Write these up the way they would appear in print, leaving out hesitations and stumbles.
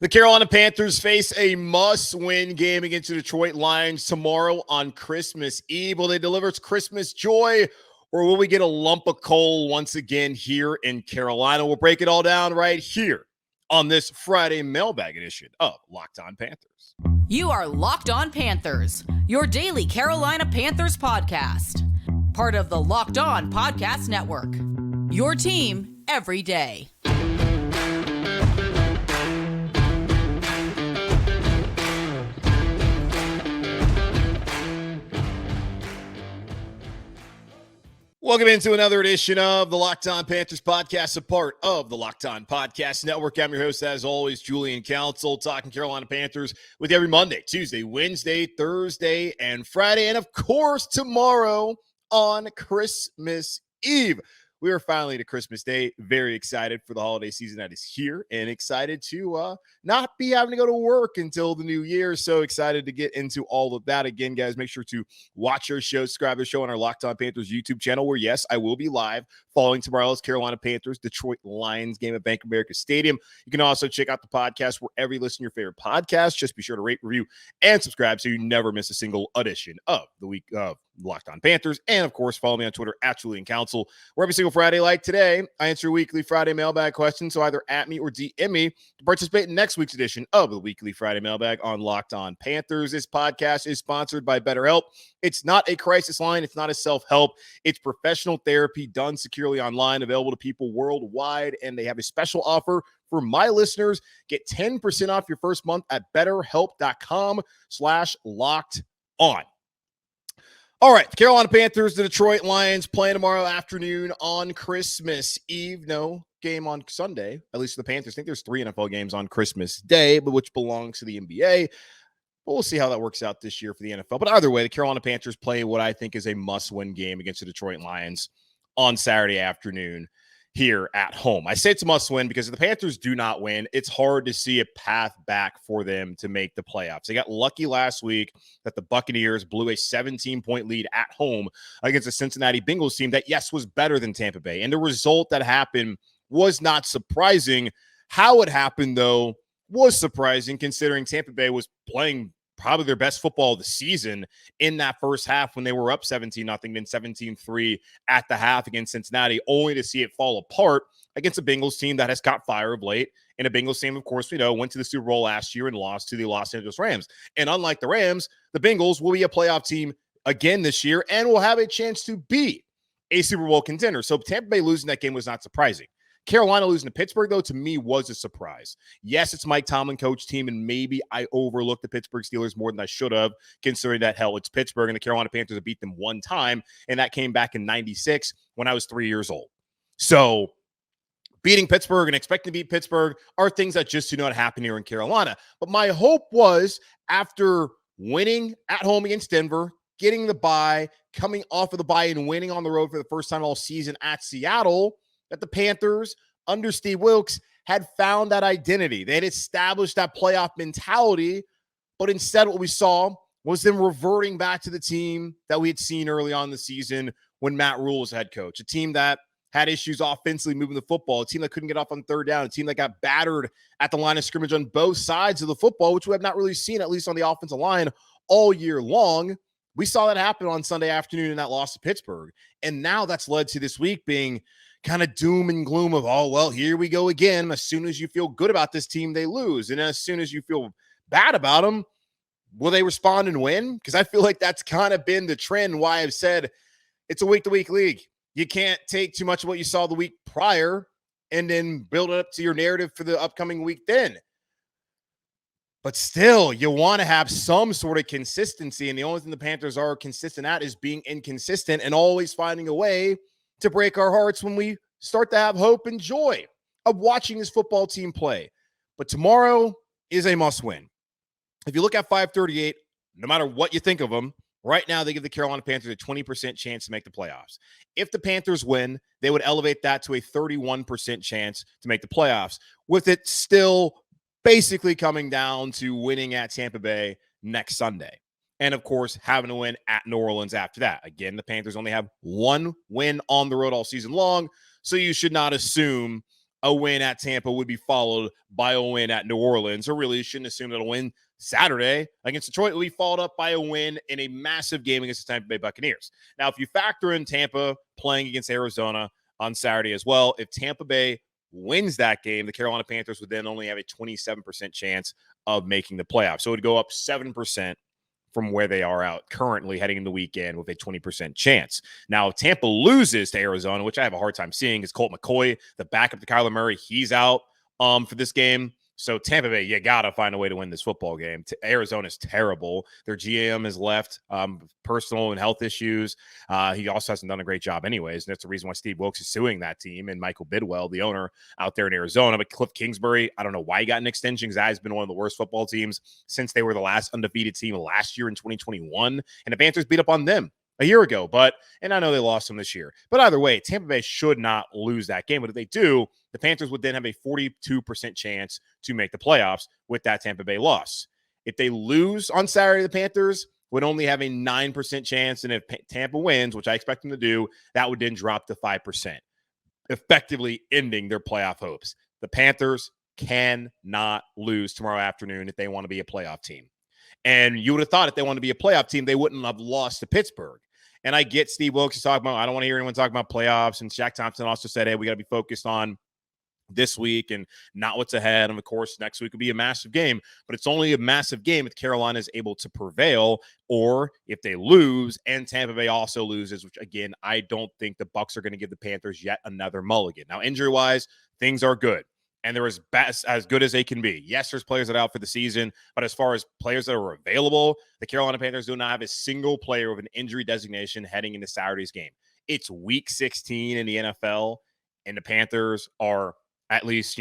The Carolina Panthers face a must-win game against the Detroit Lions tomorrow on Christmas Eve. Will they deliver Christmas joy, or will we get a lump of coal once again here in Carolina? We'll break it all down right here on this Friday mailbag edition of Locked On Panthers. You are Locked On Panthers, your daily Carolina Panthers podcast. Part of the Locked On Podcast Network, your team every day. Welcome into another edition of the Locked On Panthers podcast, a part of the Locked On Podcast Network. I'm your host, as always, Julian Council, talking Carolina Panthers with you every Monday, Tuesday, Wednesday, Thursday, and Friday, and of course, tomorrow on Christmas Eve. We are finally to Christmas Day. Very excited for the holiday season that is here and excited to not be having to go to work until the new year. So excited to get into all of that. Again, guys, make sure to watch our show, subscribe to the show on our Locked On Panthers YouTube channel, where, yes, I will be live following tomorrow's Carolina Panthers Detroit Lions game at Bank of America Stadium. You can also check out the podcast wherever you listen to your favorite podcast. Just be sure to rate, review, and subscribe so you never miss a single edition of the week of Locked On Panthers. And of course, follow me on Twitter at Julian Council, where every single Friday, like today, I answer weekly Friday mailbag questions. So either at me or DM me to participate in next week's edition of the weekly Friday mailbag on Locked On Panthers. This podcast is sponsored by BetterHelp. It's not a crisis line. It's not a self-help. It's professional therapy done securely online, available to people worldwide. And they have a special offer for my listeners. Get 10% off your first month at betterhelp.com/locked-on. All right, the Carolina Panthers, the Detroit Lions playing tomorrow afternoon on Christmas Eve. No game on Sunday, at least the Panthers. I think there's 3 NFL games on Christmas Day, but which belongs to the NBA. But we'll see how that works out this year for the NFL. But either way, the Carolina Panthers play what I think is a must-win game against the Detroit Lions on Saturday afternoon here at home. I say it's a must-win because if the Panthers do not win, it's hard to see a path back for them to make the playoffs. They got lucky last week that the Buccaneers blew a 17-point lead at home against a Cincinnati Bengals team that, yes, was better than Tampa Bay. And the result that happened was not surprising. How it happened, though, was surprising, considering Tampa Bay was playing probably their best football of the season in that first half when they were up 17-0, then 17-3 at the half against Cincinnati, only to see it fall apart against a Bengals team that has caught fire of late. And a Bengals team, of course, we know, went to the Super Bowl last year and lost to the Los Angeles Rams. And unlike the Rams, the Bengals will be a playoff team again this year and will have a chance to be a Super Bowl contender. So Tampa Bay losing that game was not surprising. Carolina losing to Pittsburgh, though, to me was a surprise. Yes, it's Mike Tomlin coach team, and maybe I overlooked the Pittsburgh Steelers more than I should have, considering that, hell, it's Pittsburgh, and the Carolina Panthers have beat them one time, and that came back in 96 when I was 3 years old. So beating Pittsburgh and expecting to beat Pittsburgh are things that just do not happen here in Carolina. But my hope was, after winning at home against Denver, getting the bye, coming off of the bye and winning on the road for the first time all season at Seattle, that the Panthers, under Steve Wilks, had found that identity. They had established that playoff mentality, but instead what we saw was them reverting back to the team that we had seen early on in the season when Matt Rule was head coach, a team that had issues offensively moving the football, a team that couldn't get off on third down, a team that got battered at the line of scrimmage on both sides of the football, which we have not really seen, at least on the offensive line, all year long. We saw that happen on Sunday afternoon in that loss to Pittsburgh. And now that's led to this week being kind of doom and gloom of, oh, well, here we go again. As soon as you feel good about this team, they lose. And as soon as you feel bad about them, will they respond and win? Because I feel like that's kind of been the trend, why I've said it's a week-to-week league. You can't take too much of what you saw the week prior and then build it up to your narrative for the upcoming week then. But still, you want to have some sort of consistency. And the only thing the Panthers are consistent at is being inconsistent and always finding a way to break our hearts when we start to have hope and joy of watching this football team play. But tomorrow is a must-win. If you look at 538, no matter what you think of them, right now they give the Carolina Panthers a 20% chance to make the playoffs. If the Panthers win, they would elevate that to a 31% chance to make the playoffs, with it still basically coming down to winning at Tampa Bay next Sunday. And, of course, having to win at New Orleans after that. Again, the Panthers only have one win on the road all season long, so you should not assume a win at Tampa would be followed by a win at New Orleans, or really you shouldn't assume that a win Saturday against Detroit will be followed up by a win in a massive game against the Tampa Bay Buccaneers. Now, if you factor in Tampa playing against Arizona on Saturday as well, if Tampa Bay wins that game, the Carolina Panthers would then only have a 27% chance of making the playoffs. So it would go up 7% from where they are out currently heading in the weekend with a 20% chance. Now, if Tampa loses to Arizona, which I have a hard time seeing, is Colt McCoy, the backup to Kyler Murray. He's out for this game. So Tampa Bay, you got to find a way to win this football game. Arizona's terrible. Their GM has left, personal and health issues. He also hasn't done a great job anyways, and that's the reason why Steve Wilkes is suing that team and Michael Bidwell, the owner, out there in Arizona. But Cliff Kingsbury, I don't know why he got an extension, because that has been one of the worst football teams since they were the last undefeated team last year in 2021, and the Panthers beat up on them a year ago. And I know they lost them this year. But either way, Tampa Bay should not lose that game. But if they do, the Panthers would then have a 42% chance to make the playoffs with that Tampa Bay loss. If they lose on Saturday, the Panthers would only have a 9% chance. And if Tampa wins, which I expect them to do, that would then drop to 5%, effectively ending their playoff hopes. The Panthers cannot lose tomorrow afternoon if they want to be a playoff team. And you would have thought if they wanted to be a playoff team, they wouldn't have lost to Pittsburgh. And I get Steve Wilkes is talking about, I don't want to hear anyone talk about playoffs. And Shaq Thompson also said, hey, we got to be focused on this week and not what's ahead. And of course, next week will be a massive game, but it's only a massive game if Carolina is able to prevail, or if they lose and Tampa Bay also loses, which again, I don't think the Bucs are going to give the Panthers yet another mulligan. Now, injury-wise, things are good, and they're as good as they can be. Yes, there's players that are out for the season, but as far as players that are available, the Carolina Panthers do not have a single player with an injury designation heading into Saturday's game. It's week 16 in the NFL, and the Panthers are at least,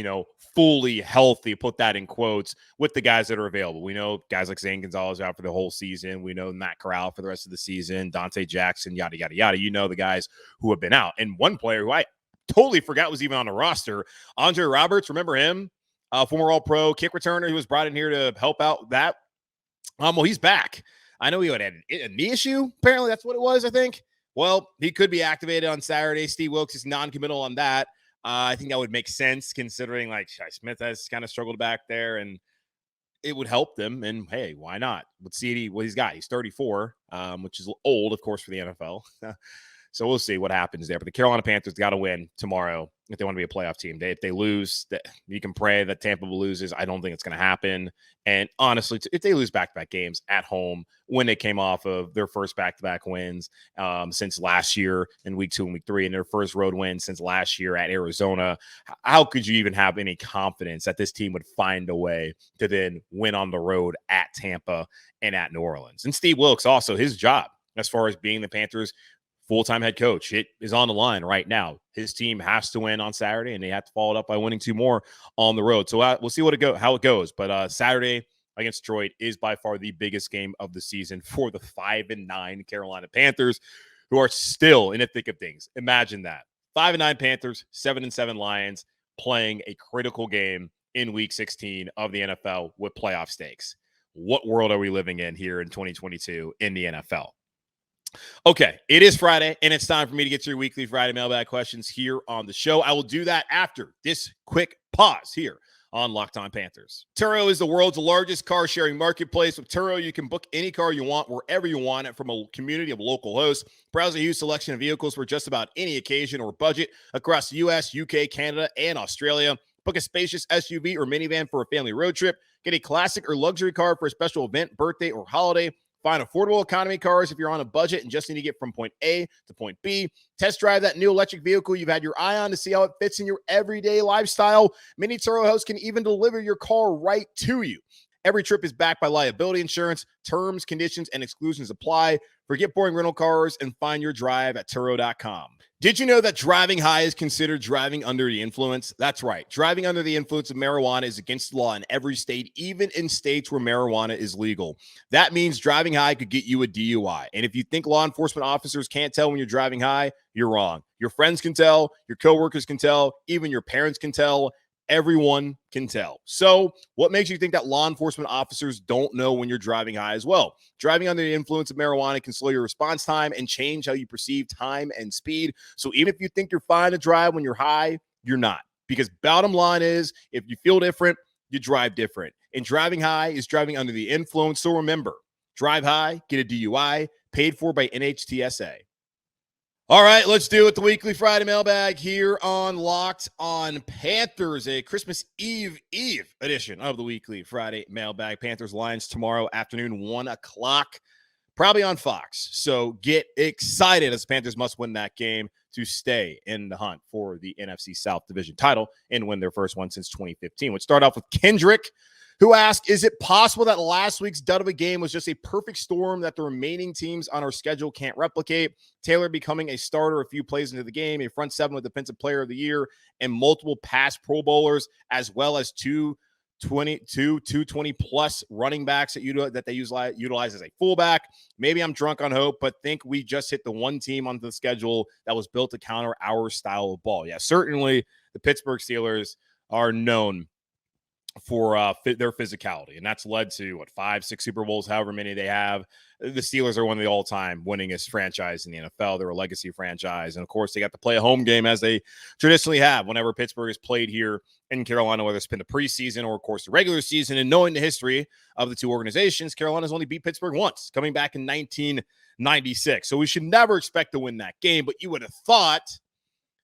fully healthy, put that in quotes, with the guys that are available. We know guys like Zane Gonzalez out for the whole season. We know Matt Corral for the rest of the season, Dante Jackson, yada, yada, yada. The guys who have been out. And one player who I totally forgot was even on the roster, Andre Roberts, remember him? Former All-Pro kick returner. He was brought in here to help out that. Well, he's back. I know he had a knee issue. Apparently that's what it was, I think. Well, he could be activated on Saturday. Steve Wilkes is non-committal on that. I think that would make sense considering like Shi Smith has kind of struggled back there, and it would help them. And hey, why not? Let's see what he's got. He's 34, which is old, of course, for the NFL. So we'll see what happens there. But the Carolina Panthers got to win tomorrow if they want to be a playoff team. If they lose, you can pray that Tampa loses. I don't think it's going to happen. And honestly, if they lose back-to-back games at home when they came off of their first back-to-back wins since last year in week 2 and week 3, and their first road win since last year at Arizona, how could you even have any confidence that this team would find a way to then win on the road at Tampa and at New Orleans? And Steve Wilkes also, his job as far as being the Panthers' full-time head coach, it is on the line right now. His team has to win on Saturday, and they have to follow it up by winning 2 more on the road. So we'll see how it goes. But Saturday against Detroit is by far the biggest game of the season for the 5-9 Carolina Panthers, who are still in the thick of things. Imagine that. 5-9 Panthers, 7-7 Lions playing a critical game in week 16 of the NFL with playoff stakes. What world are we living in here in 2022 in the NFL? Okay, it is Friday, and it's time for me to get to your weekly Friday mailbag questions here on the show. I will do that after this quick pause here on Locked On Panthers. Turo is the world's largest car-sharing marketplace. With Turo, you can book any car you want, wherever you want it, from a community of local hosts. Browse a huge selection of vehicles for just about any occasion or budget across the U.S., UK, Canada, and Australia. Book a spacious SUV or minivan for a family road trip. Get a classic or luxury car for a special event, birthday, or holiday. Find affordable economy cars if you're on a budget and just need to get from point A to point B. Test drive that new electric vehicle you've had your eye on to see how it fits in your everyday lifestyle. Many Turo hosts can even deliver your car right to you. Every trip is backed by liability insurance. Terms, conditions, and exclusions apply. Forget boring rental cars and find your drive at Turo.com. Did you know that driving high is considered driving under the influence? That's right. Driving under the influence of marijuana is against the law in every state, even in states where marijuana is legal. That means driving high could get you a DUI. And if you think law enforcement officers can't tell when you're driving high, you're wrong. Your friends can tell, your coworkers can tell, even your parents can tell. Everyone can tell. So what makes you think that law enforcement officers don't know when you're driving high as well? Driving under the influence of marijuana can slow your response time and change how you perceive time and speed. So even if you think you're fine to drive when you're high, you're not. Because bottom line is, if you feel different, you drive different. And driving high is driving under the influence. So remember, drive high, get a DUI, paid for by NHTSA. All right, let's do it. The Weekly Friday Mailbag here on Locked on Panthers, a Christmas Eve edition of the Weekly Friday Mailbag. Panthers Lions tomorrow afternoon, 1 o'clock, probably on Fox. So get excited as the Panthers must win that game to stay in the hunt for the NFC South division title and win their first one since 2015. We'll start off with Kendrick, who asked, is it possible that last week's dud of a game was just a perfect storm that the remaining teams on our schedule can't replicate? Taylor becoming a starter a few plays into the game, a front seven with Defensive Player of the Year, and multiple past Pro Bowlers, as well as 220-plus running backs that they utilize as a fullback. Maybe I'm drunk on hope, but think we just hit the one team on the schedule that was built to counter our style of ball. Yeah, certainly the Pittsburgh Steelers are known for their physicality, and that's led to 5-6 Super Bowls, however many they have. The Steelers are one of the all-time winningest franchise in the NFL. They're a legacy franchise, and of course they got to play a home game as they traditionally have whenever Pittsburgh has played here in Carolina, whether it's been the preseason or of course the regular season. And knowing the history of the two organizations, Carolina's only beat Pittsburgh once, coming back in 1996. So we should never expect to win that game, but you would have thought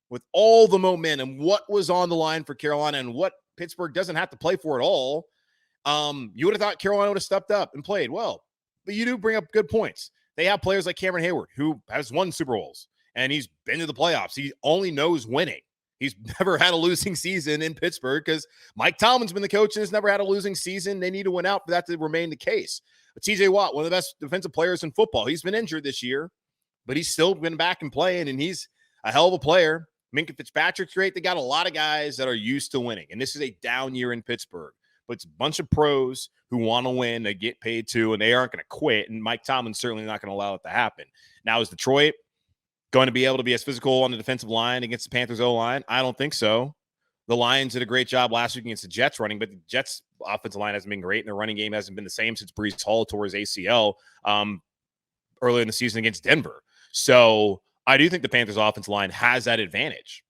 with all the momentum, what was on the line for Carolina and what Pittsburgh doesn't have to play for at all, you would have thought Carolina would have stepped up and played well. But you do bring up good points. They have players like Cameron Hayward, who has won Super Bowls, and he's been to the playoffs. He only knows winning. He's never had a losing season in Pittsburgh because Mike Tomlin's been the coach and has never had a losing season. They need to win out for that to remain the case. But TJ Watt, one of the best defensive players in football, he's been injured this year, but he's still been back and playing, and he's a hell of a player. Minka Fitzpatrick's great. They got a lot of guys that are used to winning, and this is a down year in Pittsburgh. But it's a bunch of pros who want to win. They get paid too, and they aren't going to quit, and Mike Tomlin's certainly not going to allow it to happen. Now, is Detroit going to be able to be as physical on the defensive line against the Panthers O-line? I don't think so. The Lions did a great job last week against the Jets running, but the Jets' offensive line hasn't been great, and their running game hasn't been the same since Breece Hall tore his ACL earlier in the season against Denver. So I do think the Panthers' offensive line has that advantage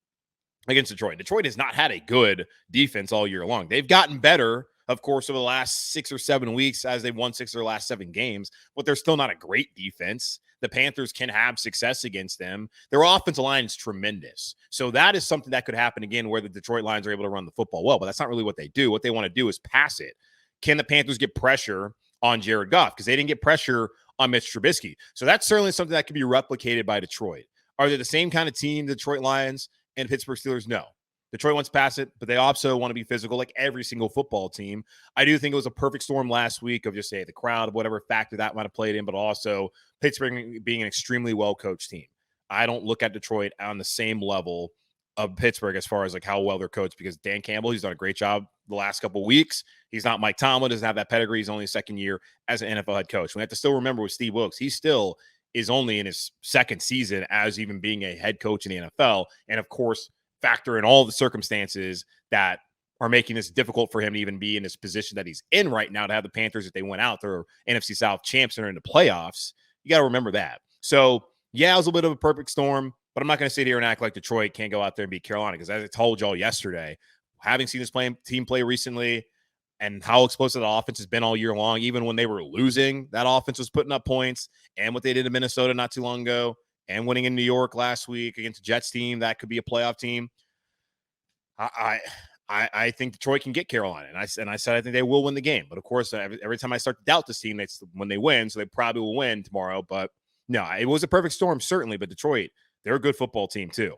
against Detroit. Detroit has not had a good defense all year long. They've gotten better, of course, over the last 6 or 7 weeks as they've won 6 of their last 7 games, but they're still not a great defense. The Panthers can have success against them. Their offensive line is tremendous. So that is something that could happen again where the Detroit Lions are able to run the football well, but that's not really what they do. What they want to do is pass it. Can the Panthers get pressure on Jared Goff? Because they didn't get pressure on Mitch Trubisky. So that's certainly something that can be replicated by Detroit. Are they the same kind of team, the Detroit Lions and Pittsburgh Steelers? No. Detroit wants to pass it, but they also want to be physical like every single football team. I do think it was a perfect storm last week of just, say, the crowd, whatever factor that might have played in, but also Pittsburgh being an extremely well-coached team. I don't look at Detroit on the same level of Pittsburgh as far as like how well they're coached, because Dan Campbell, he's done a great job the last couple of weeks. He's not Mike Tomlin, doesn't have that pedigree. He's only a second year as an NFL head coach. We have to still remember with Steve Wilkes, he still is only in his second season as even being a head coach in the NFL. And of course, factor in all the circumstances that are making this difficult for him to even be in this position that he's in right now to have the Panthers, if they went out, they're NFC South champs and are in the playoffs. You got to remember that. So, yeah, it was a bit of a perfect storm, but I'm not going to sit here and act like Detroit can't go out there and beat Carolina, because as I told y'all yesterday, having seen this team play recently and how explosive the offense has been all year long, even when they were losing, that offense was putting up points, and what they did in Minnesota not too long ago, and winning in New York last week against the Jets team, that could be a playoff team. I think Detroit can get Carolina, and I said I think they will win the game. But of course, every time I start to doubt this team, that's when they win, so they probably will win tomorrow. But no, it was a perfect storm, certainly. But Detroit, they're a good football team too.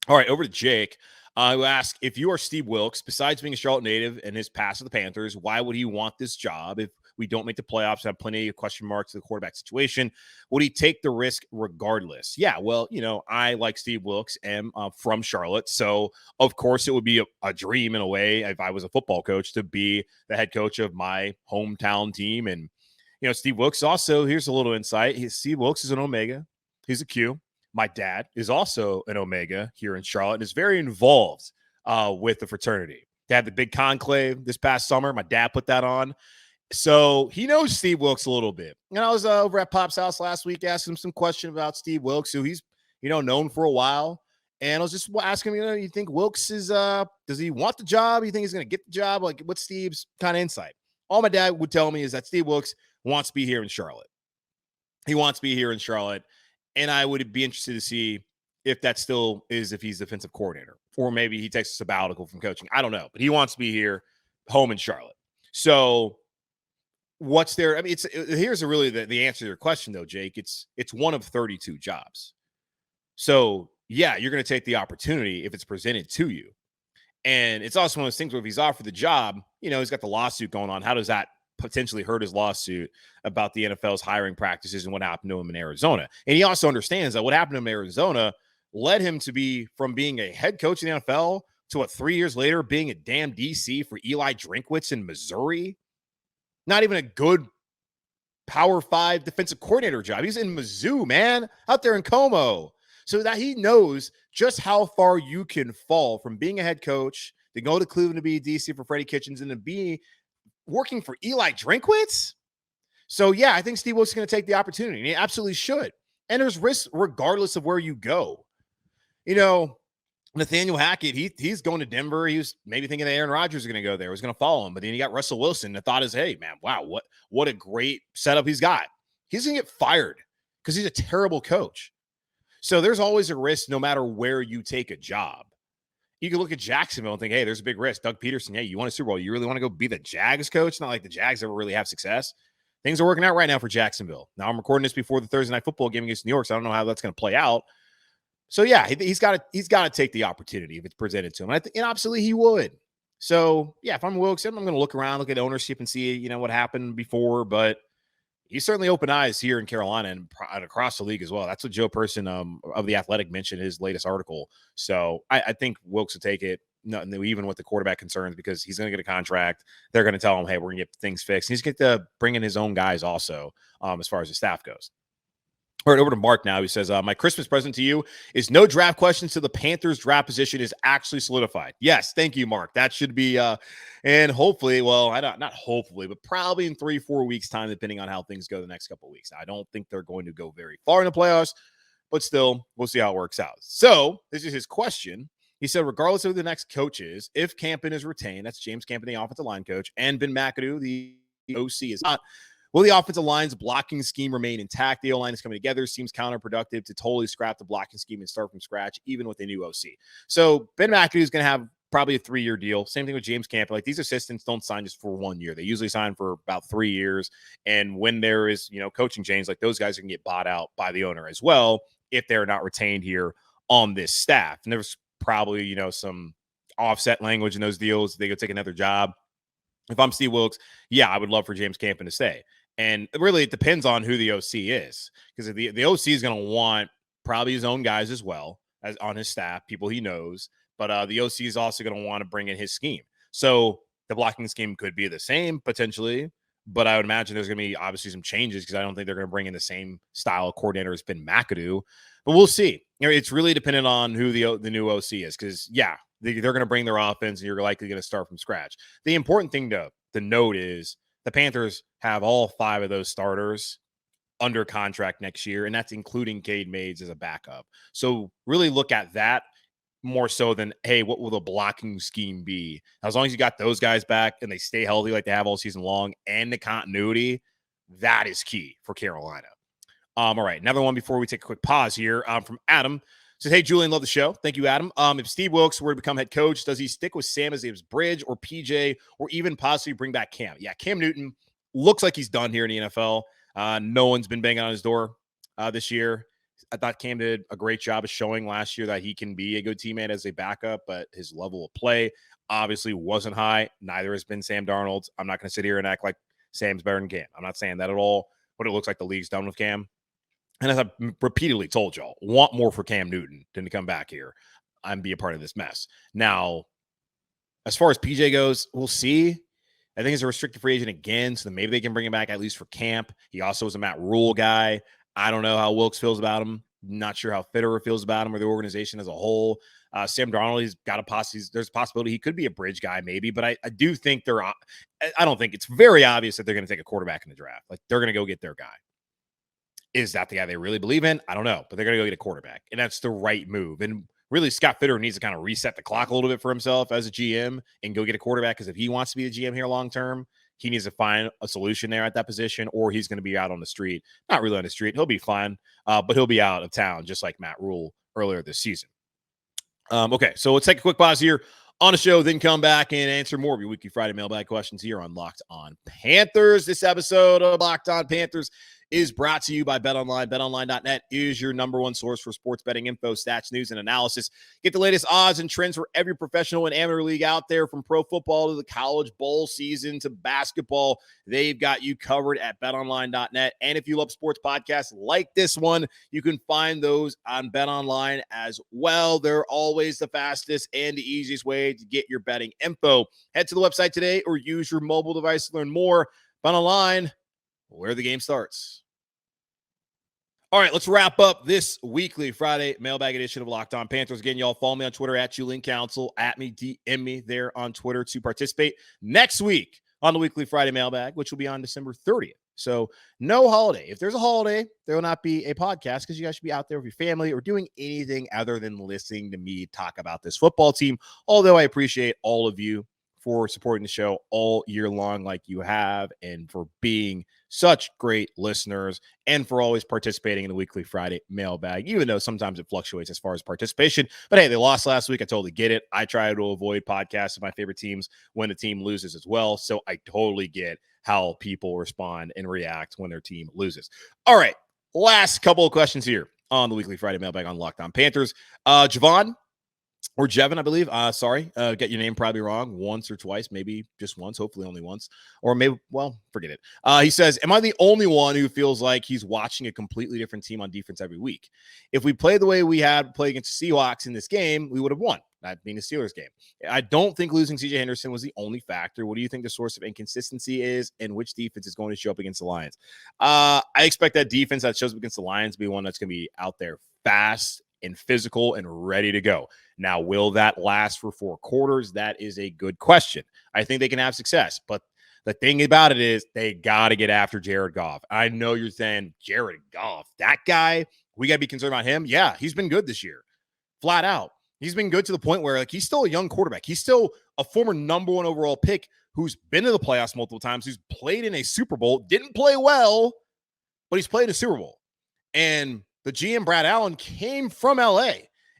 All right, over to Jake, who asked, if you are Steve Wilkes, besides being a Charlotte native and his past with the Panthers, why would he want this job if we don't make the playoffs, have plenty of question marks to the quarterback situation? Would he take the risk regardless? Yeah, well, I, like Steve Wilkes, am from Charlotte. So, of course, it would be a dream in a way if I was a football coach to be the head coach of my hometown team. And, Steve Wilkes also, here's a little insight. Steve Wilkes is an Omega. He's a Q. My dad is also an Omega here in Charlotte and is very involved with the fraternity. They had the big conclave this past summer. My dad put that on. So he knows Steve Wilkes a little bit. And I was over at Pop's house last week, asking him some question about Steve Wilkes, who he's, known for a while. And I was just asking him, you think Wilks is, does he want the job? You think he's going to get the job? Like, what's Steve's kind of insight? All my dad would tell me is that Steve Wilks wants to be here in Charlotte. He wants to be here in Charlotte. And I would be interested to see if that still is, if he's defensive coordinator, or maybe he takes a sabbatical from coaching. I don't know, but he wants to be here, home in Charlotte. So what's there? I mean, here's really the answer to your question though, Jake. It's one of 32 jobs. So yeah, you're going to take the opportunity if it's presented to you. And it's also one of those things where if he's offered the job, he's got the lawsuit going on. How does that potentially hurt his lawsuit about the NFL's hiring practices and what happened to him in Arizona? And he also understands that what happened to him in Arizona led him to be from being a head coach in the NFL to 3 years later being a damn DC for Eli Drinkwitz in Missouri. Not even a good Power 5 defensive coordinator job. He's in Mizzou, man, out there in Como. So that he knows just how far you can fall from being a head coach to go to Cleveland to be a DC for Freddie Kitchens and to be working for Eli Drinkwitz. So yeah, I think Steve Wilks is going to take the opportunity, and he absolutely should. And there's risk regardless of where you go. Nathaniel Hackett, he's going to Denver. He was maybe thinking that Aaron Rodgers is going to go there, was going to follow him. But then you got Russell Wilson. The thought is, hey, man, wow, what a great setup he's got. He's going to get fired because he's a terrible coach. So there's always a risk no matter where you take a job. You can look at Jacksonville and think, hey, there's a big risk. Doug Peterson, hey, you want a Super Bowl? You really want to go be the Jags coach? Not like the Jags ever really have success. Things are working out right now for Jacksonville. Now I'm recording this before the Thursday night football game against New York, so I don't know how that's going to play out. So yeah, he's got to take the opportunity if it's presented to him. And absolutely he would. So yeah, if I'm Wilks, I'm going to look around, look at ownership and see, what happened before, but he's certainly open eyes here in Carolina and across the league as well. That's what Joe Person of The Athletic mentioned in his latest article. So I think Wilks will take it, even with the quarterback concerns, because he's going to get a contract. They're going to tell him, hey, we're going to get things fixed. And he's going to bring in his own guys also as far as the staff goes. All right, over to Mark now. He says, my Christmas present to you is no draft questions till the Panthers draft position is actually solidified. Yes, thank you, Mark. That should be, and hopefully, well, not hopefully, but probably in 3-4 weeks' time, depending on how things go the next couple of weeks. Now, I don't think they're going to go very far in the playoffs, but still, we'll see how it works out. So this is his question. He said, regardless of who the next coach is, if Campen is retained, that's James Campen, the offensive line coach, and Ben McAdoo, the OC, is not, will the offensive line's blocking scheme remain intact? The O-line is coming together. Seems counterproductive to totally scrap the blocking scheme and start from scratch, even with a new OC. So Ben McAdoo is going to have probably a 3-year deal. Same thing with James Campen. Like, these assistants don't sign just for 1 year. They usually sign for about 3 years. And when there is, coaching change, like, those guys can get bought out by the owner as well if they're not retained here on this staff. And there's probably, some offset language in those deals. They go take another job. If I'm Steve Wilks, yeah, I would love for James Campen to stay. And really, it depends on who the OC is, because the OC is going to want probably his own guys as well as on his staff, people he knows. But the OC is also going to want to bring in his scheme. So the blocking scheme could be the same potentially, but I would imagine there's going to be obviously some changes because I don't think they're going to bring in the same style of coordinator as Ben McAdoo. But we'll see. It's really dependent on who the new OC is, because yeah, they're going to bring their offense and you're likely going to start from scratch. The important thing to note is the Panthers have all 5 of those starters under contract next year, and that's including Cade Mays as a backup. So really look at that more so than, hey, what will the blocking scheme be? As long as you got those guys back and they stay healthy like they have all season long, and the continuity, that is key for Carolina. All right, another one before we take a quick pause here from Adam. Says, hey, Julian, love the show. Thank you, Adam. If Steve Wilks were to become head coach, does he stick with Sam as his bridge, or PJ, or even possibly bring back Cam? Yeah, Cam Newton looks like he's done here in the NFL. No one's been banging on his door this year. I thought Cam did a great job of showing last year that he can be a good teammate as a backup, but his level of play obviously wasn't high. Neither has been Sam Darnold's. I'm not going to sit here and act like Sam's better than Cam. I'm not saying that at all, but it looks like the league's done with Cam. And as I've repeatedly told y'all, want more for Cam Newton than to come back here and be a part of this mess. Now, as far as PJ goes, we'll see. I think he's a restricted free agent again, so maybe they can bring him back at least for camp. He also was a Matt Rule guy. I don't know how Wilks feels about him. Not sure how Fitterer feels about him or the organization as a whole. Sam Darnold, he's got there's a possibility he could be a bridge guy maybe, but I do think I don't think it's very obvious that they're going to take a quarterback in the draft. Like, they're going to go get their guy. Is that the guy they really believe in? I don't know, but they're going to go get a quarterback, and that's the right move. And really Scott Fitter needs to kind of reset the clock a little bit for himself as a GM and go get a quarterback, because if he wants to be the GM here long term, he needs to find a solution there at that position, or he's going to be out on the street. Not really on the street. He'll be fine, but he'll be out of town, just like Matt Rule earlier this season. Okay, so let's take a quick pause here on the show, then come back and answer more of your weekly Friday mailbag questions here on Locked On Panthers. This episode of Locked On Panthers is brought to you by BetOnline. BetOnline.net is your number one source for sports betting info, stats, news, and analysis. Get the latest odds and trends for every professional and amateur league out there, from pro football to the college bowl season to basketball. They've got you covered at BetOnline.net. And if you love sports podcasts like this one, you can find those on BetOnline as well. They're always the fastest and the easiest way to get your betting info. Head to the website today or use your mobile device to learn more. BetOnline, where the game starts. All right, let's wrap up this weekly Friday mailbag edition of Locked On Panthers. Again, y'all follow me on Twitter at Julian Council, at me, DM me there on Twitter to participate next week on the weekly Friday mailbag, which will be on December 30th. So no holiday. If there's a holiday, there will not be a podcast, because you guys should be out there with your family or doing anything other than listening to me talk about this football team. Although I appreciate all of you for supporting the show all year long like you have, and for being such great listeners, and for always participating in the weekly Friday mailbag, even though sometimes it fluctuates as far as participation. But hey, they lost last week. I totally get it. I try to avoid podcasts of my favorite teams when the team loses as well. So I totally get how people respond and react when their team loses. All right, last couple of questions here on the weekly Friday mailbag on Locked On Panthers. Javon, or Jevin, I believe. Sorry, get your name probably wrong once or twice, maybe just once, hopefully only once, or maybe, well, forget it. He says, am I the only one who feels like he's watching a completely different team on defense every week? If we played the way we had played against the Seahawks in this game, we would have won, that being the Steelers game. I don't think losing CJ Henderson was the only factor. What do you think the source of inconsistency is, and which defense is going to show up against the Lions? I expect that defense that shows up against the Lions to be one that's going to be out there fast and physical and ready to go. Now, will that last for 4 quarters? That is a good question. I think they can have success, but the thing about it is they got to get after Jared Goff. I know you're saying, Jared Goff, that guy, we got to be concerned about him. Yeah, he's been good this year, flat out. He's been good to the point where, like, he's still a young quarterback. He's still a former number 1 overall pick who's been to the playoffs multiple times, who's played in a Super Bowl, didn't play well, but he's played a Super Bowl. And the GM, Brad Allen, came from LA.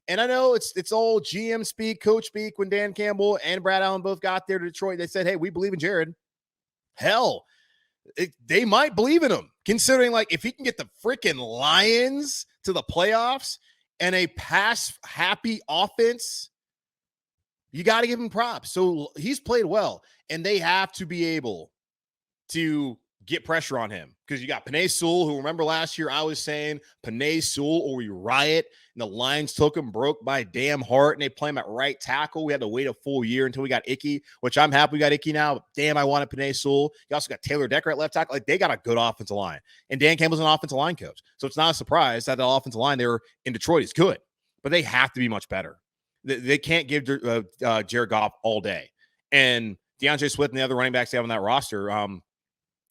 And I know it's all GM speak, coach speak. When Dan Campbell and Brad Allen both got there to Detroit, they said, hey, we believe in Jared. Hell, they might believe in him, considering, like, if he can get the freaking Lions to the playoffs and a pass-happy offense, you got to give him props. So he's played well, and they have to be able to get pressure on him, because you got Penei Sewell, who, remember last year I was saying Penei Sewell or we riot, and the Lions took him, broke my damn heart, and they play him at right tackle. We had to wait a full year until we got Icky, which I'm happy we got Icky now. Damn, I wanted Penei Sewell. You also got Taylor Decker at left tackle. Like, they got a good offensive line, and Dan Campbell's an offensive line coach, so it's not a surprise that the offensive line there in Detroit is good, but they have to be much better. They can't give Jared Goff all day. And DeAndre Swift and the other running backs they have on that roster,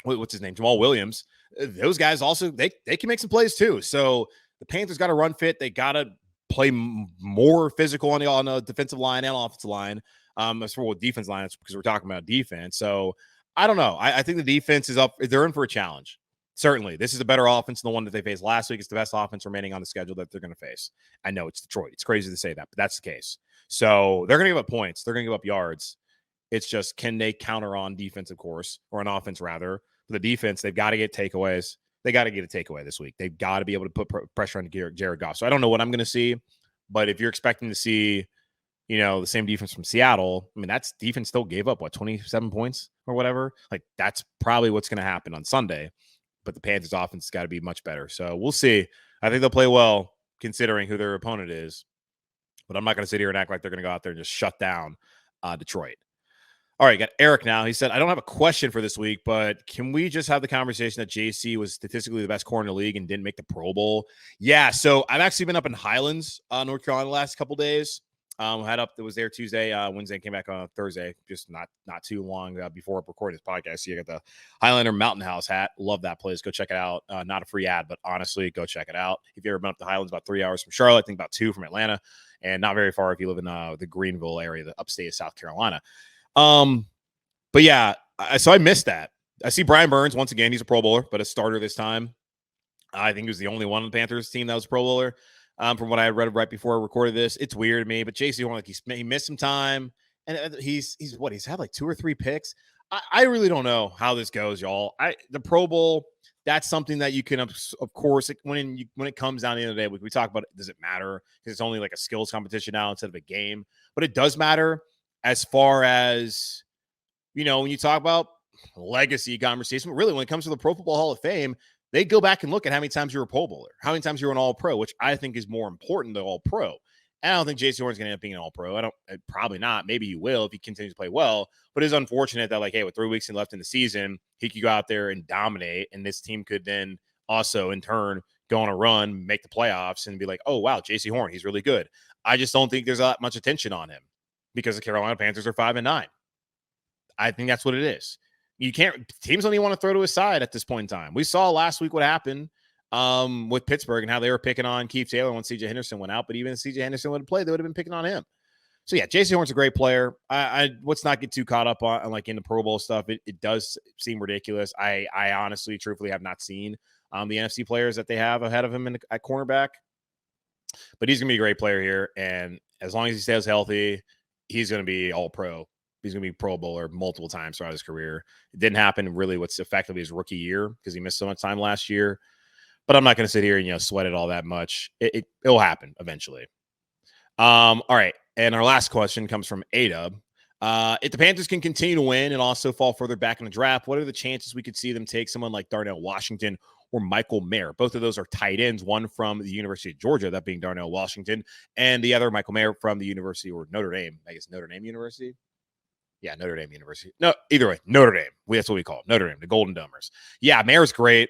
what's his name? Jamal Williams. Those guys also, they can make some plays too. So the Panthers got to run fit. They got to play more physical on the defensive line and offensive line. As for what defense line, it's because we're talking about defense. So I don't know. I think the defense is up. They're in for a challenge. Certainly, this is a better offense than the one that they faced last week. It's the best offense remaining on the schedule that they're going to face. I know it's Detroit. It's crazy to say that, but that's the case. So they're going to give up points. They're going to give up yards. It's just, can they counter on defense, of course, or on offense rather? For the defense, they've got to get takeaways. They got to get a takeaway this week. They've got to be able to put pressure on Jared Goff. So I don't know what I'm going to see, but if you're expecting to see, the same defense from Seattle, I mean, that's defense still gave up, 27 points or whatever? Like, that's probably what's going to happen on Sunday. But the Panthers offense has got to be much better. So we'll see. I think they'll play well considering who their opponent is. But I'm not going to sit here and act like they're going to go out there and just shut down Detroit. All right, got Eric now. He said, I don't have a question for this week, but can we just have the conversation that JC was statistically the best corner in the league and didn't make the Pro Bowl? Yeah, so I've actually been up in Highlands, North Carolina, the last couple days. Had up that was there Tuesday, Wednesday, came back on Thursday, just not too long before I recorded this podcast. So you got the Highlander Mountain House hat. Love that place. Go check it out. Not a free ad, but honestly, go check it out. If you've ever been up to Highlands, about 3 hours from Charlotte, I think about 2 from Atlanta, and not very far if you live in the Greenville area, the upstate of South Carolina. But yeah, so I missed that. I see Brian Burns once again. He's a Pro Bowler, but a starter this time. I think he was the only one on the Panthers team that was a Pro Bowler. From what I read right before I recorded this, it's weird to me. But J.C. Horn, like he missed some time, and he's had like 2 or 3 picks. I really don't know how this goes, y'all. The Pro Bowl, that's something that you can, of course, when it comes down to the end of the day, we talk about it, does it matter? Because it's only like a skills competition now instead of a game. But it does matter as far as, when you talk about legacy conversation. But really, when it comes to the Pro Football Hall of Fame, they go back and look at how many times you're a Pro Bowler, how many times you're an All-Pro, which I think is more important than All-Pro. And I don't think J.C. Horn's going to end up being an All-Pro. Probably not. Maybe he will if he continues to play well. But it's unfortunate that, like, hey, with 3 weeks left in the season, he could go out there and dominate, and this team could then also, in turn, go on a run, make the playoffs, and be like, oh, wow, J.C. Horn, he's really good. I just don't think there's that much attention on him because the Carolina Panthers are 5-9. I think that's what it is. Teams don't even want to throw to his side at this point in time. We saw last week what happened with Pittsburgh and how they were picking on Keith Taylor when C.J. Henderson went out. But even if C.J. Henderson would have played, they would have been picking on him. So yeah, J.C. Horn's a great player. Let's not get too caught up on like in the Pro Bowl stuff. It does seem ridiculous. I honestly, truthfully, have not seen the NFC players that they have ahead of him at cornerback. But he's gonna be a great player here, and as long as he stays healthy, he's gonna be All Pro. He's going to be Pro Bowler multiple times throughout his career. It didn't happen really what's effectively his rookie year because he missed so much time last year. But I'm not going to sit here and sweat it all that much. It'll happen eventually. All right. And our last question comes from A-Dub. If the Panthers can continue to win and also fall further back in the draft, what are the chances we could see them take someone like Darnell Washington or Michael Mayer? Both of those are tight ends, one from the University of Georgia, that being Darnell Washington, and the other, Michael Mayer, from the University or Notre Dame. I guess Notre Dame University. Yeah, Notre Dame University. No, either way, Notre Dame. That's what we call it. Notre Dame, the Golden Dumbers. Yeah, Mayer's great.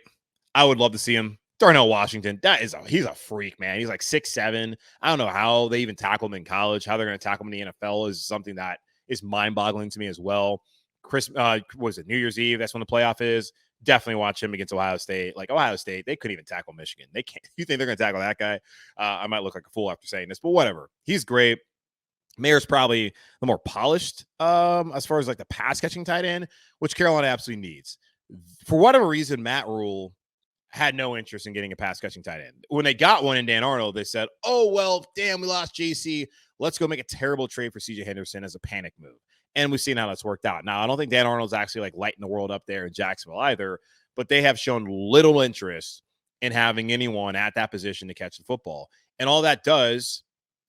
I would love to see him. Darnell Washington, he's a freak, man. He's like 6'7". I don't know how they even tackle him in college. How they're going to tackle him in the NFL is something that is mind-boggling to me as well. Was it New Year's Eve? That's when the playoff is. Definitely watch him against Ohio State. Like Ohio State, they couldn't even tackle Michigan. They can't. You think they're going to tackle that guy? I might look like a fool after saying this, but whatever. He's great. Mayer's probably the more polished as far as like the pass catching tight end, which Carolina absolutely needs. For whatever reason, Matt Rule had no interest in getting a pass catching tight end. When they got one in Dan Arnold, they said, oh, well, damn, we lost JC. Let's go make a terrible trade for CJ Henderson as a panic move. And we've seen how that's worked out. Now, I don't think Dan Arnold's actually like lighting the world up there in Jacksonville either, but they have shown little interest in having anyone at that position to catch the football. And all that does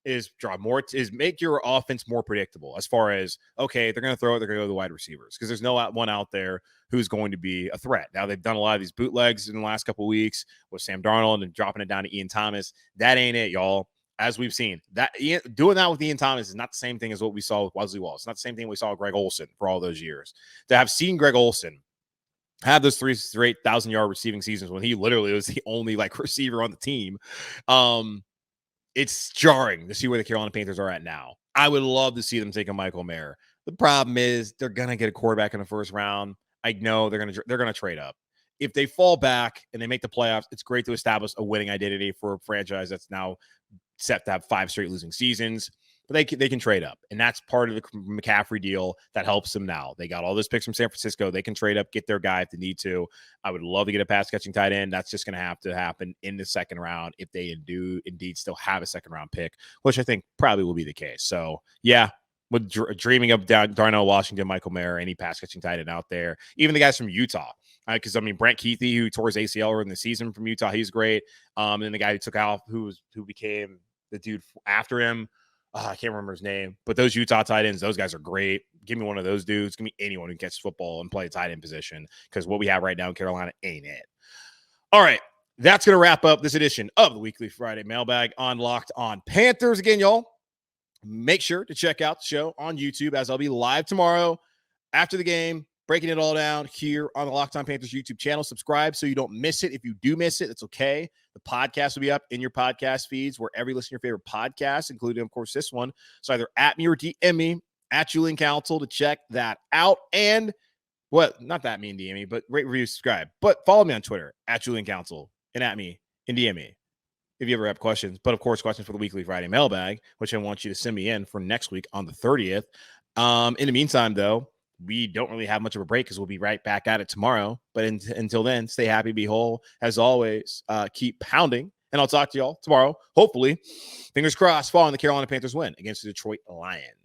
is make your offense more predictable as far as, okay, they're going to throw it, they're going to go to the wide receivers because there's no one out there who's going to be a threat. Now, they've done a lot of these bootlegs in the last couple of weeks with Sam Darnold and dropping it down to Ian Thomas. That ain't it, y'all. As we've seen, doing that with Ian Thomas is not the same thing as what we saw with Wesley Wallace. It's not the same thing we saw with Greg Olsen for all those years. To have seen Greg Olsen have those 3 straight 1,000-yard receiving seasons when he literally was the only like receiver on the team, it's jarring to see where the Carolina Panthers are at now. I would love to see them take a Michael Mayer. The problem is they're going to get a quarterback in the first round. I know they're going to trade up. If they fall back and they make the playoffs, it's great to establish a winning identity for a franchise that's now set to have 5 straight losing seasons. But they can trade up, and that's part of the McCaffrey deal that helps them now. They got all those picks from San Francisco. They can trade up, get their guy if they need to. I would love to get a pass-catching tight end. That's just going to happen in the second round if they do indeed still have a second-round pick, which I think probably will be the case. So, yeah, with dreaming of Darnell Washington, Michael Mayer, any pass-catching tight end out there, even the guys from Utah. Because, Brent Keithy, who tore his ACL early in the season from Utah, he's great. And the guy who took off, who became the dude after him, I can't remember his name, but those Utah tight ends, those guys are great. Give me one of those dudes. Give me anyone who catches football and play a tight end position, because what we have right now in Carolina ain't it. All right, that's going to wrap up this edition of the Weekly Friday Mailbag on Locked On Panthers. Again, y'all, make sure to check out the show on YouTube, as I'll be live tomorrow after the game, breaking it all down here on the Locked On Panthers YouTube channel. Subscribe so you don't miss it. If you do miss it, it's okay. The podcast will be up in your podcast feeds wherever you listen to your favorite podcasts, including, of course, this one. So either at me or DM me at Julian Council to check that out. And not that me and DM me, but rate, review, subscribe. But follow me on Twitter at Julian Council and at me and DM me if you ever have questions. But, of course, questions for the Weekly Friday Mailbag, which I want you to send me in for next week on the 30th. In the meantime, though, we don't really have much of a break because we'll be right back at it tomorrow. But until then, stay happy, be whole. As always, keep pounding. And I'll talk to y'all tomorrow, hopefully. Fingers crossed, following the Carolina Panthers win against the Detroit Lions.